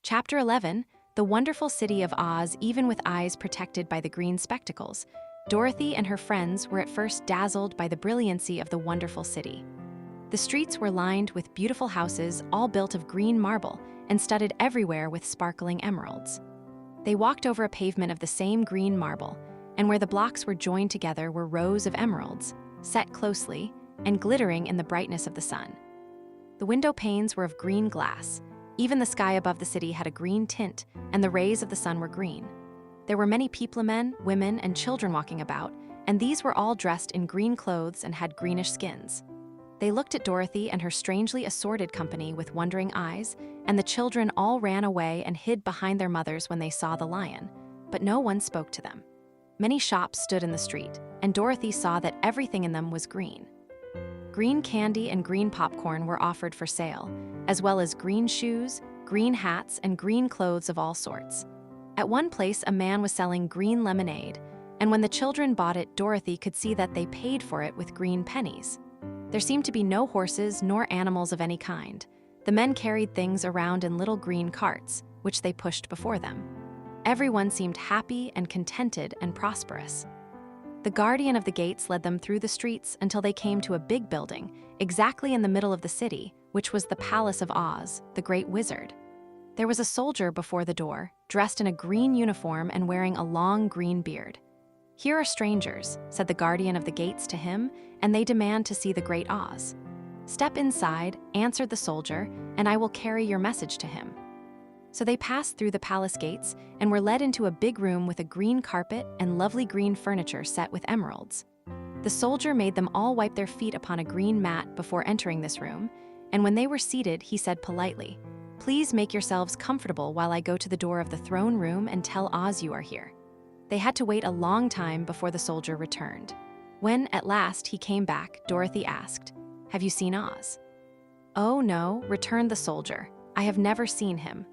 Chapter 11, The Wonderful City of Oz, even with eyes protected by the green spectacles. Dorothy and her friends were at first dazzled by the brilliancy of the wonderful city. The streets were lined with beautiful houses, all built of green marble and studded everywhere with sparkling emeralds. They walked over a pavement of the same green marble, and where the blocks were joined together were rows of emeralds, set closely and glittering in the brightness of the sun. The window panes were of green glass. Even the sky above the city had a green tint, and the rays of the sun were green. There were many peoplemen, women, and children walking about, and these were all dressed in green clothes and had greenish skins. They looked at Dorothy and her strangely assorted company with wondering eyes, and the children all ran away and hid behind their mothers when they saw the lion, but no one spoke to them. Many shops stood in the street, and Dorothy saw that everything in them was green. Green candy and green popcorn were offered for sale, as well as green shoes, green hats, and green clothes of all sorts. At one place, a man was selling green lemonade, and when the children bought it, Dorothy could see that they paid for it with green pennies. There seemed to be no horses nor animals of any kind. The men carried things around in little green carts, which they pushed before them. Everyone seemed happy and contented and prosperous. The guardian of the gates led them through the streets until they came to a big building, exactly in the middle of the city, which was the Palace of Oz, the Great Wizard. There was a soldier before the door, dressed in a green uniform and wearing a long green beard. "Here are strangers," said the guardian of the gates to him, "and they demand to see the Great Oz." "Step inside," answered the soldier, "and I will carry your message to him." So they passed through the palace gates and were led into a big room with a green carpet and lovely green furniture set with emeralds. The soldier made them all wipe their feet upon a green mat before entering this room, and when they were seated, he said politely, "Please make yourselves comfortable while I go to the door of the throne room and tell Oz you are here." They had to wait a long time before the soldier returned. When, at last, he came back, Dorothy asked, "Have you seen Oz?" "Oh, no," returned the soldier. "I have never seen him.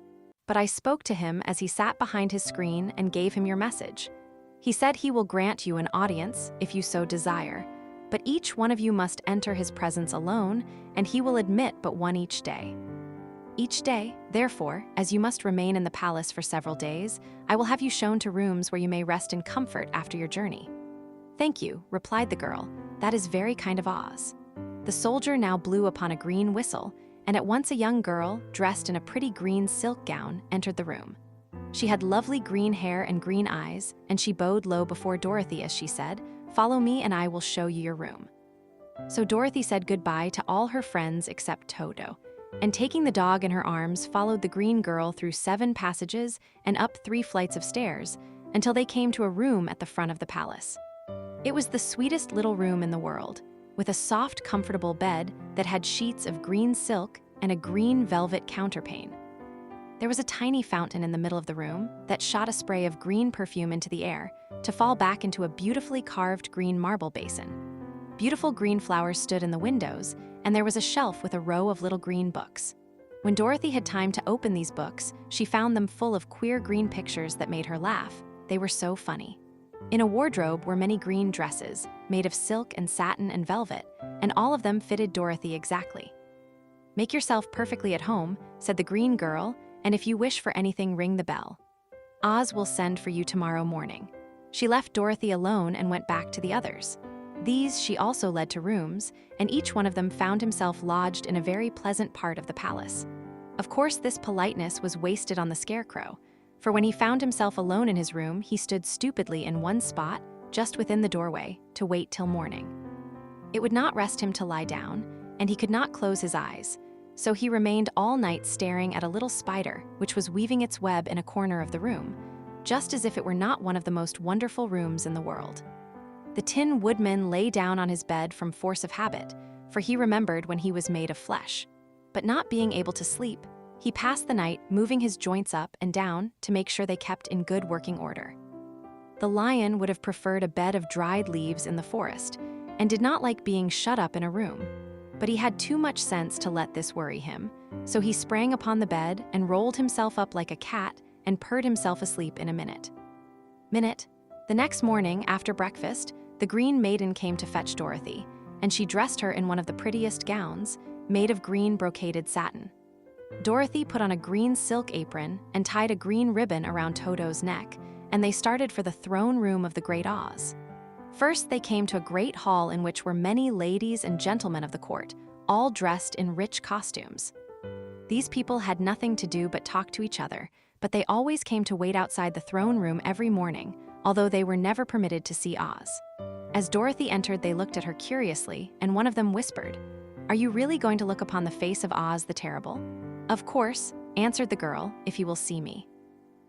But I spoke to him as he sat behind his screen and gave him your message. He said he will grant you an audience if you so desire, but each one of you must enter his presence alone, and he will admit but one each day. Each day, therefore, as you must remain in the palace for several days, I will have you shown to rooms where you may rest in comfort after your journey." "Thank you," replied the girl. "That is very kind of Oz." The soldier now blew upon a green whistle, and at once a young girl, dressed in a pretty green silk gown, entered the room. She had lovely green hair and green eyes, and she bowed low before Dorothy as she said, "Follow me and I will show you your room." So Dorothy said goodbye to all her friends except Toto, and taking the dog in her arms, followed the green girl through 7 passages and up 3 flights of stairs until they came to a room at the front of the palace. It was the sweetest little room in the world, with a soft, comfortable bed that had sheets of green silk and a green velvet counterpane. There was a tiny fountain in the middle of the room that shot a spray of green perfume into the air to fall back into a beautifully carved green marble basin. Beautiful green flowers stood in the windows, and there was a shelf with a row of little green books. When Dorothy had time to open these books, she found them full of queer green pictures that made her laugh. They were so funny. In a wardrobe were many green dresses, made of silk and satin and velvet, and all of them fitted Dorothy exactly. "Make yourself perfectly at home," said the green girl, "and if you wish for anything, ring the bell. Oz will send for you tomorrow morning." She left Dorothy alone and went back to the others. These she also led to rooms, and each one of them found himself lodged in a very pleasant part of the palace. Of course, this politeness was wasted on the Scarecrow, for when he found himself alone in his room, he stood stupidly in one spot, just within the doorway, to wait till morning. It would not rest him to lie down, and he could not close his eyes, so he remained all night staring at a little spider which was weaving its web in a corner of the room, just as if it were not one of the most wonderful rooms in the world. The Tin Woodman lay down on his bed from force of habit, for he remembered when he was made of flesh. But not being able to sleep, he passed the night moving his joints up and down to make sure they kept in good working order. The lion would have preferred a bed of dried leaves in the forest, and did not like being shut up in a room. But he had too much sense to let this worry him, so he sprang upon the bed and rolled himself up like a cat and purred himself asleep in a minute. The next morning, after breakfast, the Green Maiden came to fetch Dorothy, and she dressed her in one of the prettiest gowns, made of green brocaded satin. Dorothy put on a green silk apron and tied a green ribbon around Toto's neck, and they started for the throne room of the Great Oz. First, they came to a great hall in which were many ladies and gentlemen of the court, all dressed in rich costumes. These people had nothing to do but talk to each other, but they always came to wait outside the throne room every morning, although they were never permitted to see Oz. As Dorothy entered, they looked at her curiously, and one of them whispered, "Are you really going to look upon the face of Oz the Terrible?" "Of course," answered the girl, "if you will see me."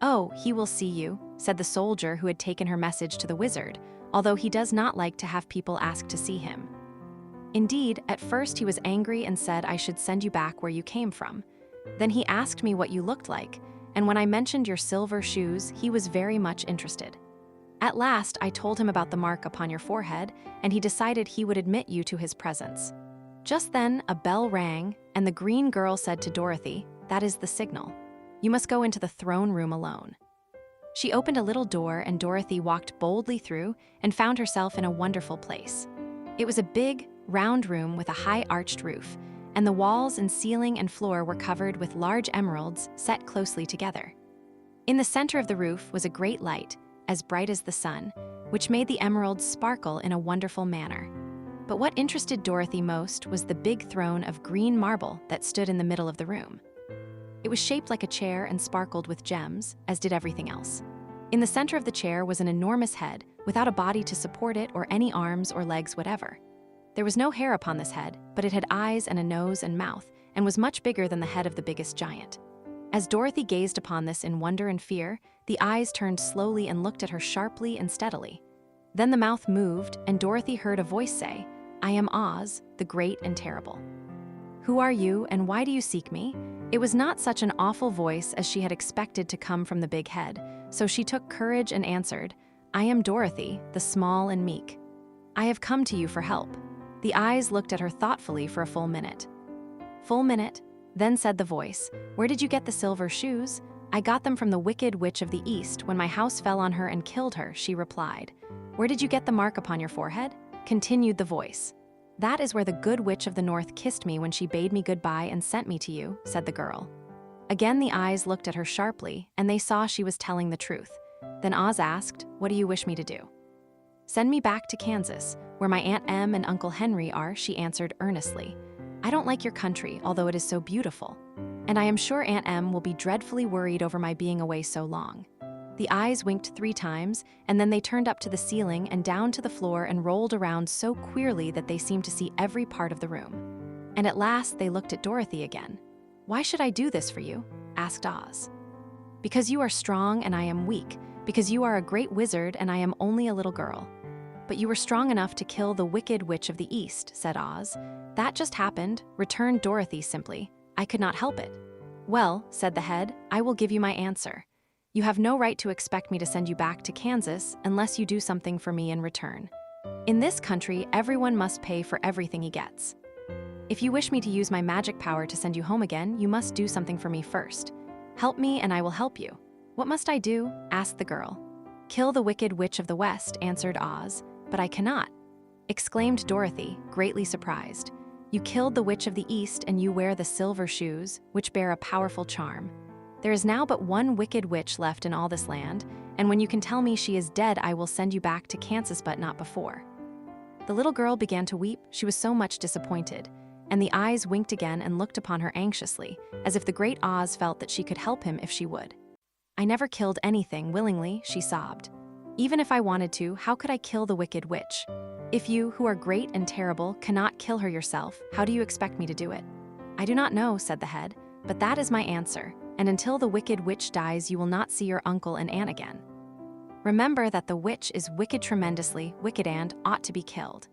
"Oh, he will see you," said the soldier who had taken her message to the wizard, although he does not like to have people ask to see him. Indeed, at first he was angry and said I should send you back where you came from. Then he asked me what you looked like, and when I mentioned your silver shoes, he was very much interested. At last, I told him about the mark upon your forehead, and he decided he would admit you to his presence. Just then, a bell rang, and the green girl said to Dorothy, "That is the signal. You must go into the throne room alone." She opened a little door, and Dorothy walked boldly through and found herself in a wonderful place. It was a big, round room with a high arched roof, and the walls and ceiling and floor were covered with large emeralds set closely together. In the center of the roof was a great light, as bright as the sun, which made the emeralds sparkle in a wonderful manner. But what interested Dorothy most was the big throne of green marble that stood in the middle of the room. It was shaped like a chair and sparkled with gems, as did everything else. In the center of the chair was an enormous head, without a body to support it or any arms or legs whatever. There was no hair upon this head, but it had eyes and a nose and mouth, and was much bigger than the head of the biggest giant. As Dorothy gazed upon this in wonder and fear, the eyes turned slowly and looked at her sharply and steadily. Then the mouth moved, and Dorothy heard a voice say, "I am Oz, the Great and Terrible." "Who are you, and why do you seek me?" It was not such an awful voice as she had expected to come from the big head, so she took courage and answered, "I am Dorothy, the small and meek. I have come to you for help." The eyes looked at her thoughtfully for a full minute. "Full minute?" Then said the voice, "Where did you get the silver shoes?" "I got them from the Wicked Witch of the East when my house fell on her and killed her," she replied. "Where did you get the mark upon your forehead?" Continued the voice. "That is where the Good Witch of the North kissed me when she bade me goodbye and sent me to you," said the girl. Again the eyes looked at her sharply, and they saw she was telling the truth. Then Oz asked, "What do you wish me to do?" "Send me back to Kansas, where my Aunt Em and Uncle Henry are," she answered earnestly. "I don't like your country, although it is so beautiful. And I am sure Aunt Em will be dreadfully worried over my being away so long." The eyes winked 3 times, and then they turned up to the ceiling and down to the floor and rolled around so queerly that they seemed to see every part of the room. And at last they looked at Dorothy again. "Why should I do this for you?" asked Oz. "Because you are strong and I am weak, because you are a great wizard and I am only a little girl." "But you were strong enough to kill the Wicked Witch of the East," said Oz. "That just happened," returned Dorothy simply. "I could not help it." "Well," said the head, "I will give you my answer. You have no right to expect me to send you back to Kansas unless you do something for me in return. In this country, everyone must pay for everything he gets. If you wish me to use my magic power to send you home again, you must do something for me first. Help me and I will help you." "What must I do?" asked the girl. "Kill the Wicked Witch of the West," answered Oz. "But I cannot," exclaimed Dorothy, greatly surprised. "You killed the Witch of the East and you wear the silver shoes, which bear a powerful charm. There is now but one wicked witch left in all this land, and when you can tell me she is dead, I will send you back to Kansas, but not before." The little girl began to weep, she was so much disappointed, and the eyes winked again and looked upon her anxiously, as if the great Oz felt that she could help him if she would. "I never killed anything willingly," she sobbed. "Even if I wanted to, how could I kill the Wicked Witch? If you, who are great and terrible, cannot kill her yourself, how do you expect me to do it?" "I do not know," said the head, "but that is my answer. And until the Wicked Witch dies, you will not see your uncle and aunt again. Remember that the witch is wicked tremendously, wicked and ought to be killed."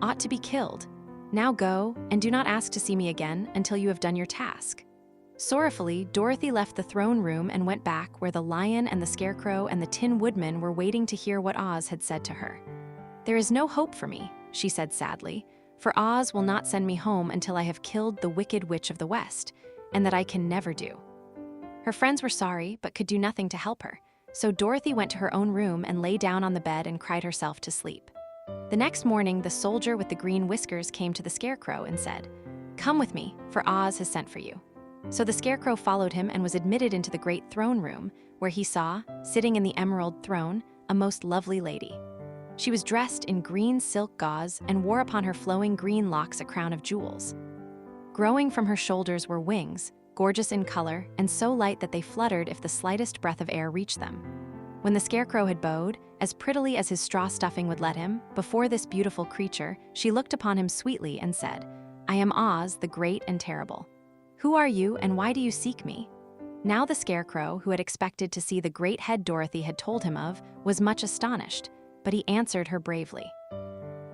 "Ought to be killed. Now go, and do not ask to see me again until you have done your task." Sorrowfully, Dorothy left the throne room and went back where the lion and the scarecrow and the Tin Woodman were waiting to hear what Oz had said to her. "There is no hope for me," she said sadly, "for Oz will not send me home until I have killed the Wicked Witch of the West, and that I can never do." Her friends were sorry, but could do nothing to help her, so Dorothy went to her own room and lay down on the bed and cried herself to sleep. The next morning, the soldier with the green whiskers came to the scarecrow and said, "Come with me, for Oz has sent for you." So the Scarecrow followed him and was admitted into the great throne room, where he saw, sitting in the emerald throne, a most lovely lady. She was dressed in green silk gauze and wore upon her flowing green locks a crown of jewels. Growing from her shoulders were wings, gorgeous in color and so light that they fluttered if the slightest breath of air reached them. When the Scarecrow had bowed, as prettily as his straw stuffing would let him, before this beautiful creature, she looked upon him sweetly and said, "I am Oz, the great and terrible. Who are you and why do you seek me?" Now the Scarecrow, who had expected to see the great head Dorothy had told him of, was much astonished, but he answered her bravely.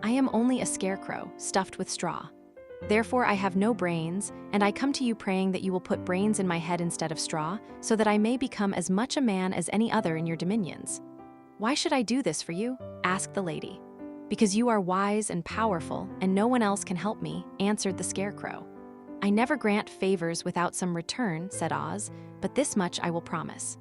"I am only a scarecrow, stuffed with straw. Therefore I have no brains, and I come to you praying that you will put brains in my head instead of straw, so that I may become as much a man as any other in your dominions." "Why should I do this for you?" asked the lady. "Because you are wise and powerful, and no one else can help me," answered the Scarecrow. "I never grant favors without some return," said Oz, "but this much I will promise.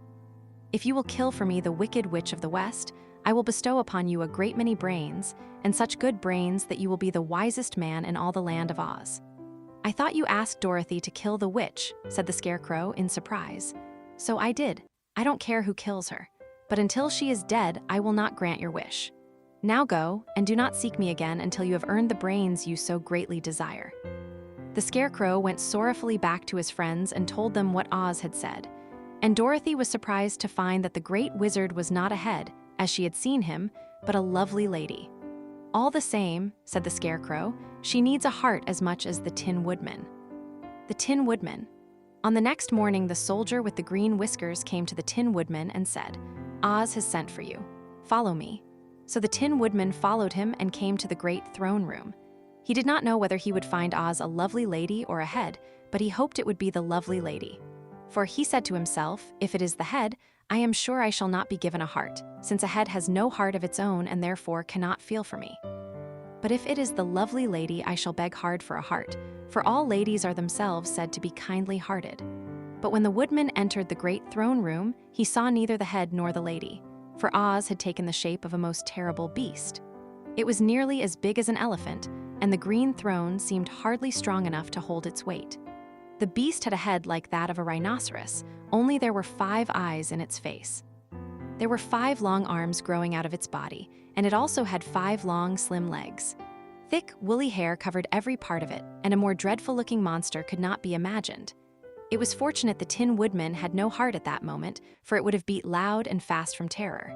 If you will kill for me the Wicked Witch of the West, I will bestow upon you a great many brains, and such good brains that you will be the wisest man in all the land of Oz." "I thought you asked Dorothy to kill the witch," said the Scarecrow in surprise. "So I did. I don't care who kills her. But until she is dead, I will not grant your wish. Now go, and do not seek me again until you have earned the brains you so greatly desire." The Scarecrow went sorrowfully back to his friends and told them what Oz had said. And Dorothy was surprised to find that the great wizard was not a head, as she had seen him, but a lovely lady. "All the same," said the Scarecrow, "she needs a heart as much as the Tin Woodman." The Tin Woodman. On the next morning, the soldier with the green whiskers came to the Tin Woodman and said, "Oz has sent for you. Follow me." So the Tin Woodman followed him and came to the great throne room. He did not know whether he would find Oz a lovely lady or a head, but he hoped it would be the lovely lady. For he said to himself, "If it is the head, I am sure I shall not be given a heart, since a head has no heart of its own and therefore cannot feel for me. But if it is the lovely lady, I shall beg hard for a heart, for all ladies are themselves said to be kindly-hearted." But when the Woodman entered the great throne room, he saw neither the head nor the lady, for Oz had taken the shape of a most terrible beast. It was nearly as big as an elephant, and the green throne seemed hardly strong enough to hold its weight. The beast had a head like that of a rhinoceros, only there were 5 eyes in its face. There were 5 long arms growing out of its body, and it also had 5 long, slim legs. Thick, woolly hair covered every part of it, and a more dreadful-looking monster could not be imagined. It was fortunate the Tin Woodman had no heart at that moment, for it would have beat loud and fast from terror.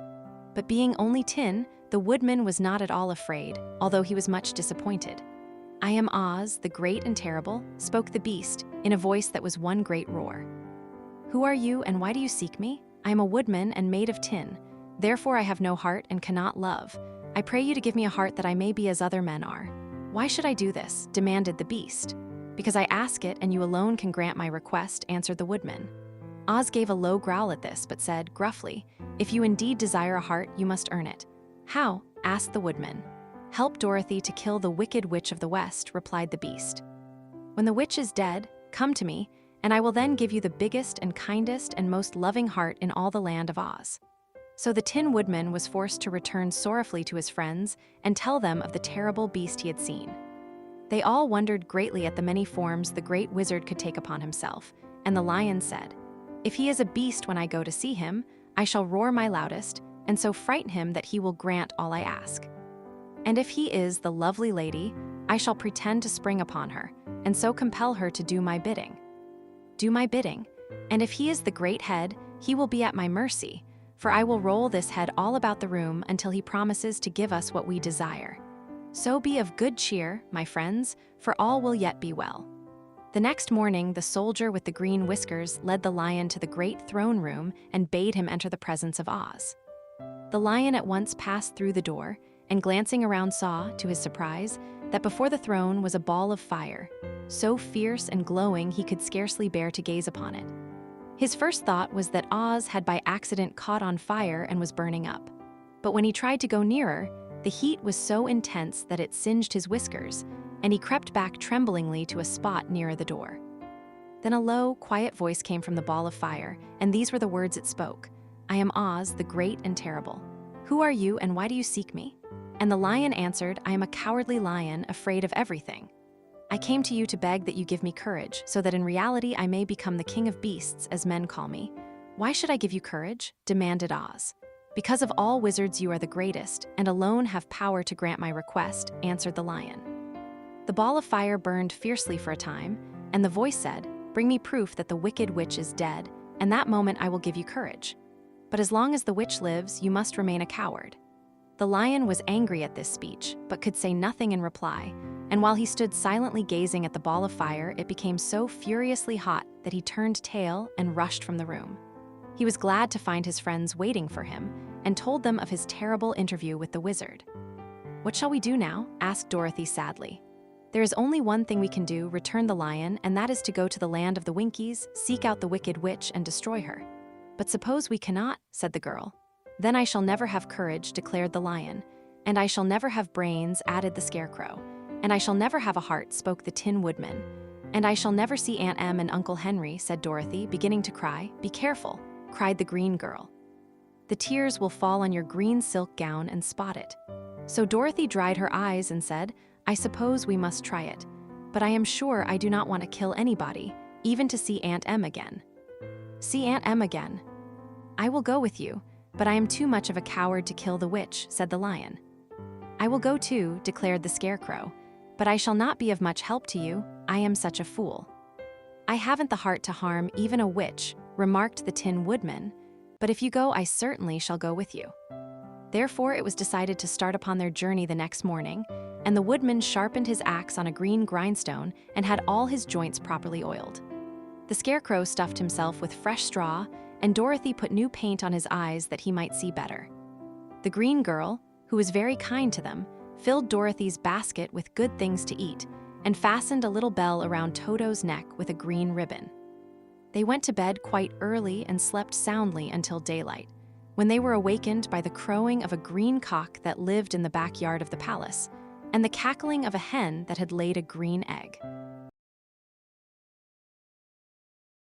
But being only tin, the Woodman was not at all afraid, although he was much disappointed. "I am Oz, the great and terrible," spoke the beast, in a voice that was one great roar. "Who are you and why do you seek me? I am a woodman and made of tin. Therefore I have no heart and cannot love. I pray you to give me a heart that I may be as other men are." "Why should I do this?" demanded the beast. "Because I ask it and you alone can grant my request," answered the Woodman. Oz gave a low growl at this, but said, gruffly, "If you indeed desire a heart, you must earn it." "How?" asked the Woodman. "Help Dorothy to kill the Wicked Witch of the West," replied the beast. "When the witch is dead, come to me, and I will then give you the biggest and kindest and most loving heart in all the land of Oz." So the Tin Woodman was forced to return sorrowfully to his friends and tell them of the terrible beast he had seen. They all wondered greatly at the many forms the great wizard could take upon himself, and the lion said, "If he is a beast when I go to see him, I shall roar my loudest, and so frighten him that he will grant all I ask. And if he is the lovely lady, I shall pretend to spring upon her, and so compel her to do my bidding. Do my bidding. And if he is the great head, he will be at my mercy, for I will roll this head all about the room until he promises to give us what we desire. So be of good cheer, my friends, for all will yet be well." The next morning, the soldier with the green whiskers led the lion to the great throne room and bade him enter the presence of Oz. The lion at once passed through the door, and glancing around saw, to his surprise, that before the throne was a ball of fire, so fierce and glowing he could scarcely bear to gaze upon it. His first thought was that Oz had by accident caught on fire and was burning up. But when he tried to go nearer, the heat was so intense that it singed his whiskers, and he crept back tremblingly to a spot nearer the door. Then a low, quiet voice came from the ball of fire, and these were the words it spoke. "I am Oz, the great and terrible. Who are you and why do you seek me?" And the lion answered, "I am a cowardly lion, afraid of everything." I came to you to beg that you give me courage, so that in reality I may become the king of beasts, as men call me. Why should I give you courage? Demanded Oz. Because of all wizards you are the greatest, and alone have power to grant my request, answered the lion. The ball of fire burned fiercely for a time, and the voice said, Bring me proof that the wicked witch is dead, and that moment I will give you courage. But as long as the witch lives, you must remain a coward. The lion was angry at this speech, but could say nothing in reply, and while he stood silently gazing at the ball of fire, it became so furiously hot that he turned tail and rushed from the room. He was glad to find his friends waiting for him, and told them of his terrible interview with the wizard. What shall we do now? Asked Dorothy sadly. There is only one thing we can do, returned the lion, and that is to go to the land of the Winkies, seek out the wicked witch, and destroy her. But suppose we cannot, said the girl. Then I shall never have courage, declared the lion. And I shall never have brains, added the scarecrow. And I shall never have a heart, spoke the Tin Woodman. And I shall never see Aunt Em and Uncle Henry, said Dorothy, beginning to cry. Be careful, cried the green girl. The tears will fall on your green silk gown and spot it. So Dorothy dried her eyes and said, I suppose we must try it. But I am sure I do not want to kill anybody, even to see Aunt Em again. See Aunt Em again. I will go with you, but I am too much of a coward to kill the witch, said the lion. I will go too, declared the scarecrow, but I shall not be of much help to you. I am such a fool. I haven't the heart to harm even a witch, remarked the Tin Woodman, but if you go, I certainly shall go with you. Therefore, it was decided to start upon their journey the next morning, and the woodman sharpened his axe on a green grindstone and had all his joints properly oiled. The scarecrow stuffed himself with fresh straw, and Dorothy put new paint on his eyes that he might see better. The green girl, who was very kind to them, filled Dorothy's basket with good things to eat and fastened a little bell around Toto's neck with a green ribbon. They went to bed quite early and slept soundly until daylight, when they were awakened by the crowing of a green cock that lived in the backyard of the palace, and the cackling of a hen that had laid a green egg.